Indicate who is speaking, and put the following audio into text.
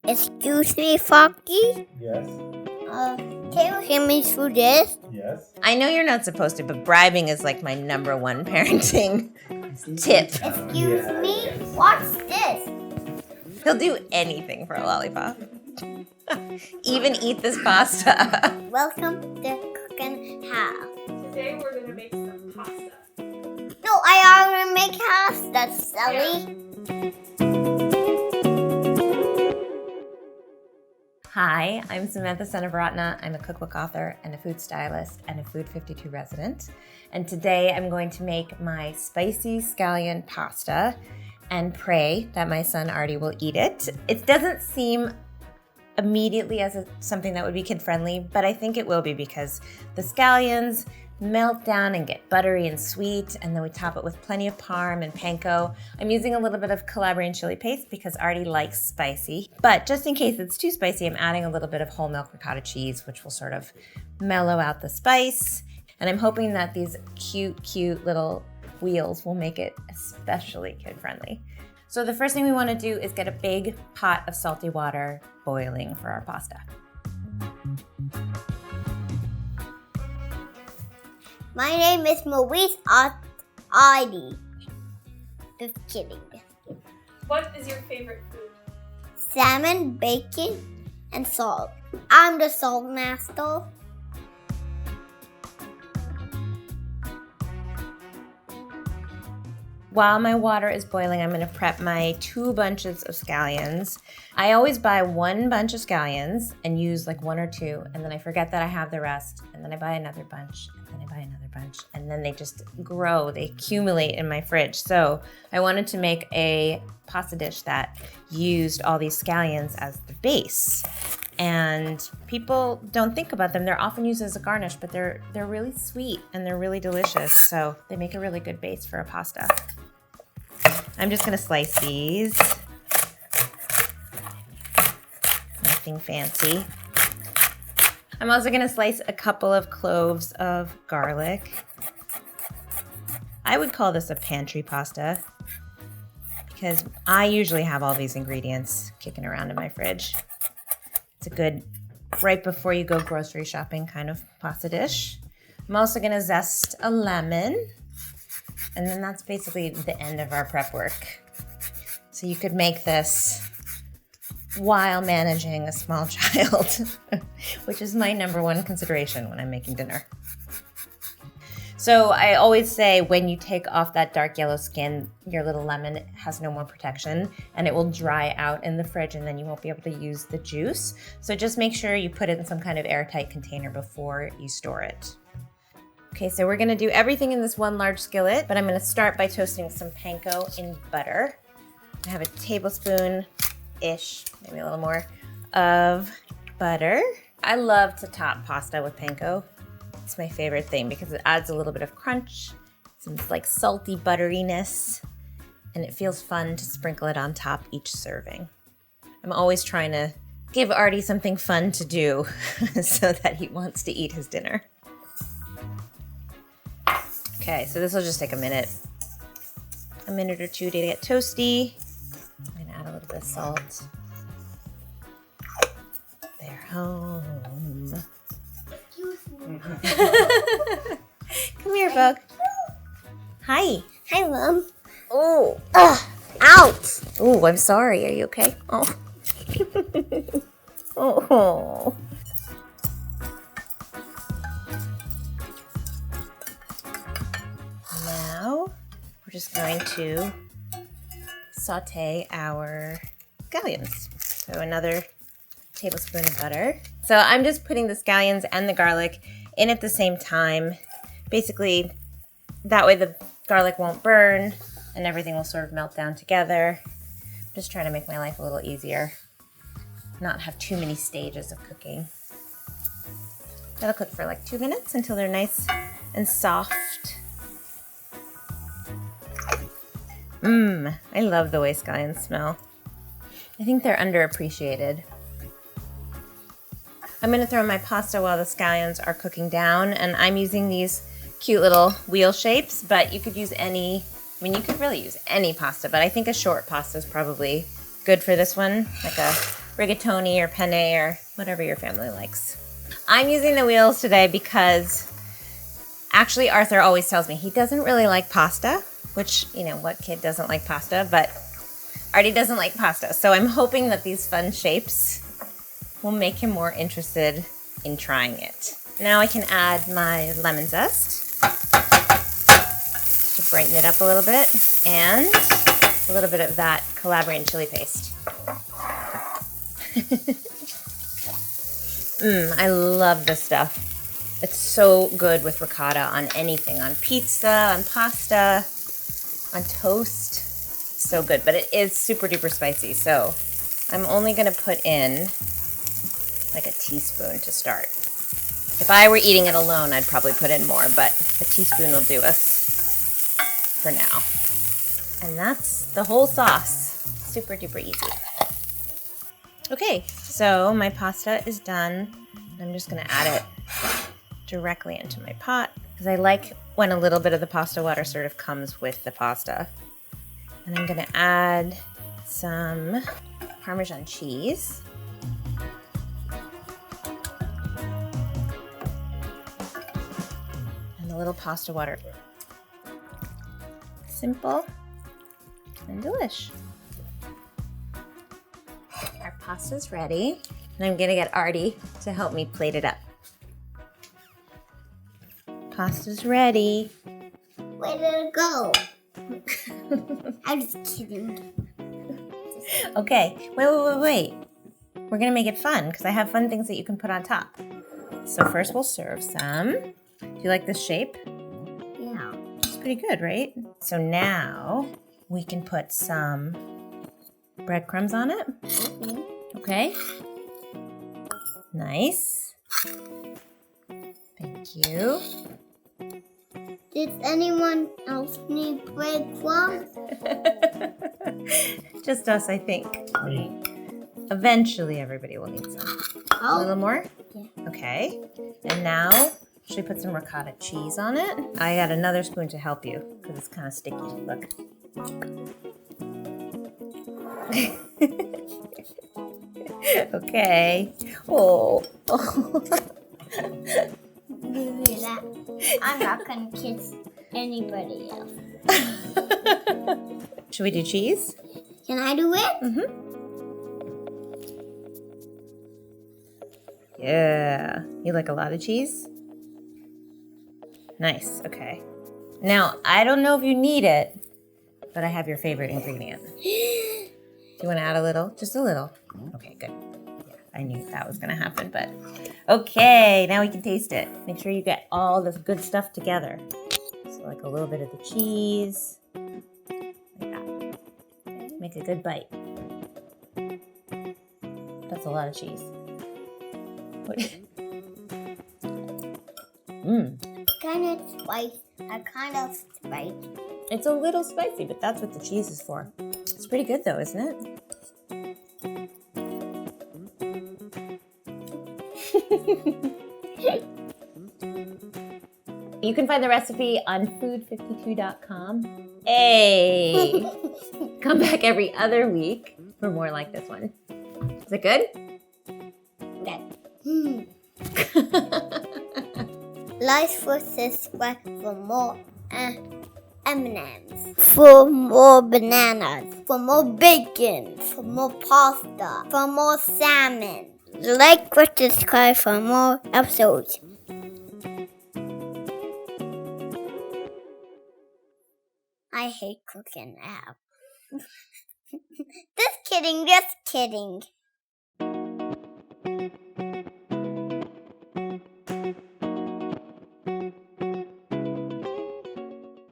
Speaker 1: Excuse me, Focky?
Speaker 2: Yes.
Speaker 1: Can you hear me through this?
Speaker 2: Yes.
Speaker 3: I know you're not supposed to, but bribing is like my number one parenting tip.
Speaker 1: Excuse me? What's this?
Speaker 3: He'll do anything for a lollipop. Even eat this pasta.
Speaker 1: Welcome to Cooking House.
Speaker 4: Today we're going to make some pasta.
Speaker 1: No, I already make pasta, silly.
Speaker 3: Hi, I'm Samantha Senabaratna. I'm a cookbook author and a food stylist and a Food 52 resident. And today I'm going to make my spicy scallion pasta and pray that my son Artie will eat it. It doesn't seem immediately as something that would be kid-friendly, but I think it will be because the scallions melt down and get buttery and sweet, and then we top it with plenty of parm and panko. I'm using a little bit of Calabrian chili paste because Artie likes spicy, but just in case it's too spicy, I'm adding a little bit of whole milk ricotta cheese, which will sort of mellow out the spice. And I'm hoping that these cute little wheels will make it especially kid-friendly. So the first thing we want to do is get a big pot of salty water boiling for our pasta.
Speaker 1: My name is Maurice Artie. Just kidding.
Speaker 4: What is your favorite food?
Speaker 1: Salmon, bacon, and salt. I'm the salt master.
Speaker 3: While my water is boiling, I'm going to prep my 2 bunches of scallions. I always buy 1 bunch of scallions and use like 1 or 2, and then I forget that I have the rest, and then I buy another bunch, and then I buy another bunch, and then they just grow, they accumulate in my fridge. So I wanted to make a pasta dish that used all these scallions as the base. And people don't think about them. They're often used as a garnish, but they're really sweet and they're really delicious. So they make a really good base for a pasta. I'm just gonna slice these. Nothing fancy. I'm also gonna slice a couple of cloves of garlic. I would call this a pantry pasta because I usually have all these ingredients kicking around in my fridge. It's a good right before you go grocery shopping kind of pasta dish. I'm also gonna zest a lemon. And then that's basically the end of our prep work. So you could make this while managing a small child, which is my number one consideration when I'm making dinner. So I always say when you take off that dark yellow skin, your little lemon has no more protection and it will dry out in the fridge and then you won't be able to use the juice. So just make sure you put it in some kind of airtight container before you store it. Okay, so we're gonna do everything in this one large skillet, but I'm gonna start by toasting some panko in butter. I have a tablespoon-ish, maybe a little more, of butter. I love to top pasta with panko. It's my favorite thing because it adds a little bit of crunch, some like salty butteriness, and it feels fun to sprinkle it on top each serving. I'm always trying to give Artie something fun to do so that he wants to eat his dinner. Okay, so this will just take a minute or 2 to get toasty. I'm gonna add a little bit of salt. They're home. Come here, Bug. Hi.
Speaker 1: Hi, Mom.
Speaker 3: Oh.
Speaker 1: Ouch.
Speaker 3: Oh, I'm sorry. Are you okay? Oh. Oh. Now, we're just going to saute our scallions. So another tablespoon of butter. So I'm just putting the scallions and the garlic in at the same time. Basically, that way the garlic won't burn and everything will sort of melt down together. I'm just trying to make my life a little easier. Not have too many stages of cooking. That'll cook for like 2 minutes until they're nice and soft. I love the way scallions smell. I think they're underappreciated. I'm gonna throw in my pasta while the scallions are cooking down, and I'm using these cute little wheel shapes, but you could use any, you could really use any pasta, but I think a short pasta is probably good for this one, like a rigatoni or penne or whatever your family likes. I'm using the wheels today because actually Arthur always tells me he doesn't really like pasta, which, you know, what kid doesn't like pasta, but Artie doesn't like pasta. So I'm hoping that these fun shapes will make him more interested in trying it. Now I can add my lemon zest to brighten it up a little bit, and a little bit of that Calabrian chili paste. I love this stuff. It's so good with ricotta on anything, on pizza, on pasta, on toast. It's so good, but it is super duper spicy, so I'm only gonna put in like a teaspoon to start. If I were eating it alone, I'd probably put in more, but a teaspoon will do us for now. And that's the whole sauce. Super duper easy. Okay, so my pasta is done. I'm just gonna add it directly into my pot because I like when a little bit of the pasta water sort of comes with the pasta. And I'm gonna add some Parmesan cheese. And a little pasta water. Simple and delish. Our pasta's ready, and I'm gonna get Artie to help me plate it up. Pasta's ready.
Speaker 1: Where did it go? I'm just kidding.
Speaker 3: Okay, wait. We're gonna make it fun because I have fun things that you can put on top. So first we'll serve some. Do you like this shape?
Speaker 1: Yeah.
Speaker 3: It's pretty good, right? So now we can put some breadcrumbs on it. Okay. Nice. Thank you.
Speaker 1: Does anyone else need breadcrumbs?
Speaker 3: Just us, I think. Eventually everybody will need some. A little more?
Speaker 1: Yeah.
Speaker 3: Okay. And now, should we put some ricotta cheese on it? I got another spoon to help you because it's kind of sticky. Look. Okay. Oh.
Speaker 1: I'm not gonna kiss anybody else.
Speaker 3: Should we do cheese?
Speaker 1: Can I do it?
Speaker 3: Mm-hmm. Yeah. You like a lot of cheese? Nice. Okay. Now, I don't know if you need it, but I have your favorite ingredient. Do you want to add a little? Just a little. Okay, good. Yeah, I knew that was going to happen, but okay, now we can taste it. Make sure you get all this good stuff together. So like a little bit of the cheese. Like that. Make a good bite. That's a lot of cheese.
Speaker 1: Kind of spicy.
Speaker 3: It's a little spicy, but that's what the cheese is for. It's pretty good though, isn't it? You can find the recipe on food52.com. Hey! Come back every other week for more like this one. Is it good?
Speaker 1: Like, subscribe for more M&Ms, for more bananas, for more bacon, for more pasta, for more salmon. Like, subscribe for more episodes. I hate cooking now. Just kidding.